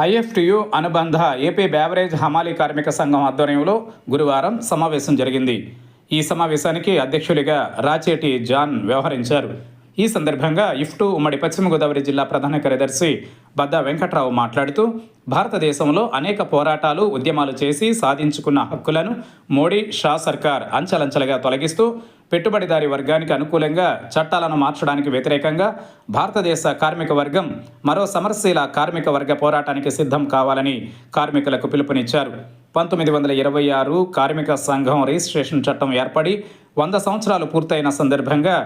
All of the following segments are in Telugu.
ఐఎఫ్టియు అనుబంధ ఏపీ బ్యావరేజ్ హమాలీ కార్మిక సంఘం ఆధ్వర్యంలో గురువారం సమావేశం జరిగింది. ఈ సమావేశానికి అధ్యక్షులుగా రాచేటి జాన్ వ్యవహరించారు. ఈ సందర్భంగా ఇఫ్టు ఉమ్మడి పశ్చిమ గోదావరి జిల్లా ప్రధాన కార్యదర్శి బద్దా వెంకట్రావు మాట్లాడుతూ, భారతదేశంలో అనేక పోరాటాలు, ఉద్యమాలు చేసి సాధించుకున్న హక్కులను మోడీ, షా సర్కార్ అంచెలంచెలుగా తొలగిస్తూ పెట్టుబడిదారీ వర్గానికి అనుకూలంగా చట్టాలను మార్చడానికి వ్యతిరేకంగా భారతదేశ కార్మిక వర్గం మరో సమరశీల కార్మిక వర్గ పోరాటానికి సిద్ధం కావాలని కార్మికులకు పిలుపునిచ్చారు. 1926 కార్మిక సంఘం రిజిస్ట్రేషన్ చట్టం ఏర్పడి 100 సంవత్సరాలు పూర్తయిన సందర్భంగా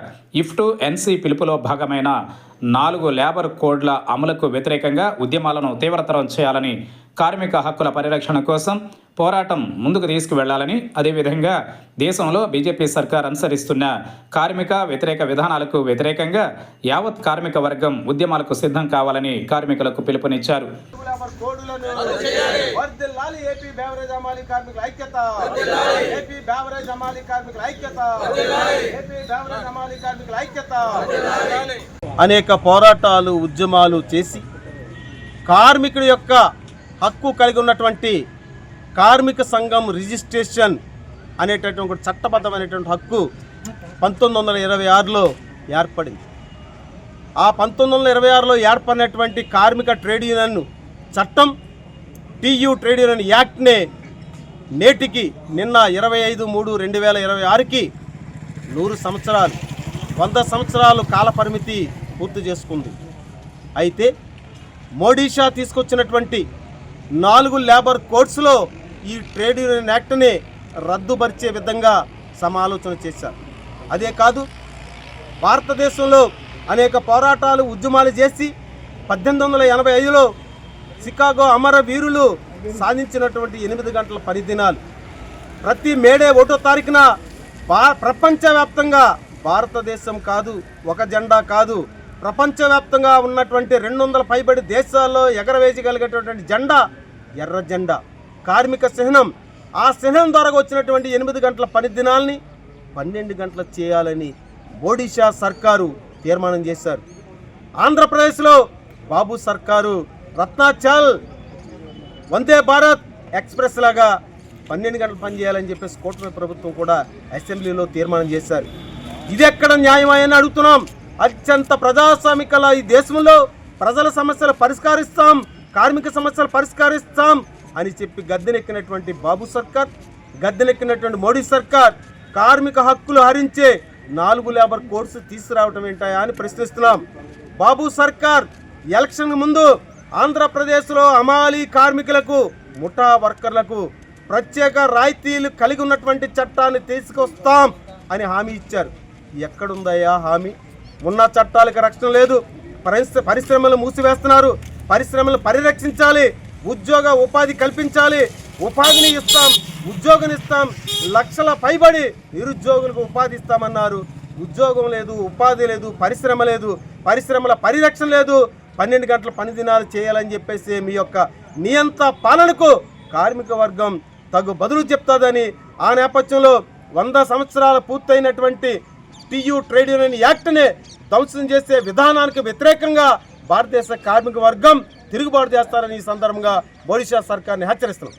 ఇఫ్టు ఎన్సీ పిలుపులో భాగమైన 4 లేబర్ కోడ్ల అమలుకు వ్యతిరేకంగా ఉద్యమాలను తీవ్రతరం చేయాలని, కార్మిక హక్కుల పరిరక్షణ కోసం పోరాటం ముందుకు తీసుకువెళ్లాలని, అదేవిధంగా దేశంలో బీజేపీ సర్కార్ అనుసరిస్తున్న కార్మిక వ్యతిరేక విధానాలకు వ్యతిరేకంగా యావత్ కార్మిక వర్గం ఉద్యమాలకు సిద్ధం కావాలని కార్మికులకు పిలుపునిచ్చారు. అనేక పోరాటాలు, ఉద్యమాలు చేసి కార్మికుడి యొక్క హక్కు కలిగి ఉన్నటువంటి కార్మిక సంఘం రిజిస్ట్రేషన్ అనేటటువంటి చట్టబద్ధమైనటువంటి హక్కు 1926లో ఏర్పడింది. ఆ 1926లో ఏర్పడినటువంటి కార్మిక ట్రేడ్ యూనియన్ చట్టం, టీయూ ట్రేడ్ యూనియన్ యాక్ట్నే నేటికి నిన్న 25/3/2026కి 100 సంవత్సరాలు, 100 సంవత్సరాలు కాలపరిమితి పూర్తి చేసుకుంది. అయితే మోడీ షా తీసుకొచ్చినటువంటి 4 లేబర్ కోడ్స్లో ఈ ట్రేడ్ యూనియన్ యాక్ట్ని రద్దుపరిచే విధంగా సమాలోచన చేశారు. అదే కాదు, భారతదేశంలో అనేక పోరాటాలు, ఉద్యమాలు చేసి 1885లో చికాగో అమరవీరులు సాధించినటువంటి 8 గంటల పని దినాలు, ప్రతి మేడే 1వ తారీఖున ప్రపంచవ్యాప్తంగా భారతదేశం కాదు, ఒక జెండా కాదు, ప్రపంచవ్యాప్తంగా ఉన్నటువంటి 200 పైబడి దేశాల్లో ఎగరవేయగలిగేటటువంటి జెండా ఎర్ర జెండా, కార్మిక చిహ్నం. ఆ చిహ్నం ద్వారా వచ్చినటువంటి 8 గంటల పని దినాల్ని 12 గంటలు చేయాలని ఒడిషా సర్కారు తీర్మానం చేశారు. ఆంధ్రప్రదేశ్లో బాబు సర్కారు రత్నాచల్, వందే భారత్ ఎక్స్ప్రెస్ లాగా 12 గంటలు పనిచేయాలని చెప్పేసి కూటమి ప్రభుత్వం కూడా అసెంబ్లీలో తీర్మానం చేశారు. ఇది ఎక్కడ న్యాయమని అడుగుతున్నాం. అత్యంత ప్రజాస్వామికల ఈ దేశంలో ప్రజల సమస్యలు పరిష్కరిస్తాం, కార్మిక సమస్యలు పరిష్కరిస్తాం అని చెప్పి గద్దెనెక్కినటువంటి బాబు సర్కార్, గద్దెనెక్కినటువంటి మోడీ సర్కార్ కార్మిక హక్కులు హరించే 4 లేబర్ కోడ్స్ తీసుకురావటం ఏంటాయా అని ప్రశ్నిస్తున్నాం. బాబు సర్కార్ ఎలక్షన్ ముందు ఆంధ్రప్రదేశ్లో హమాలీ కార్మికులకు, ముఠా వర్కర్లకు ప్రత్యేక రాయితీలు కలిగి ఉన్నటువంటి చట్టాన్ని తీసుకొస్తాం అని హామీ ఇచ్చారు. ఎక్కడుందయ్యా హామీ? ఉన్న చట్టాలకు రక్షణ లేదు. పరిశ్రమలు మూసివేస్తున్నారు. పరిశ్రమలు పరిరక్షించాలి, ఉద్యోగ ఉపాధి కల్పించాలి, ఉపాధిని ఇస్తాం, ఉద్యోగం ఇస్తాం, లక్షల పైబడి నిరుద్యోగులకు ఉపాధి ఇస్తామన్నారు. ఉద్యోగం లేదు, ఉపాధి లేదు, పరిశ్రమ లేదు, పరిశ్రమల పరిరక్షణ లేదు. 12 గంటల పని దినాలు చేయాలని చెప్పేసి మీ యొక్క నియంత పాలనకు కార్మిక వర్గం తగు బదులు చెప్తాదని, ఆ నేపథ్యంలో 100 సంవత్సరాలు పూర్తయినటువంటి టీయూ ట్రేడ్ యూనియన్ యాక్ట్ని ధ్వంసం చేసే విధానానికి వ్యతిరేకంగా భారతదేశ కార్మిక వర్గం తిరుగుబాటు చేస్తారని ఈ సందర్భంగా ఒడిషా సర్కార్ని హెచ్చరిస్తున్నాం.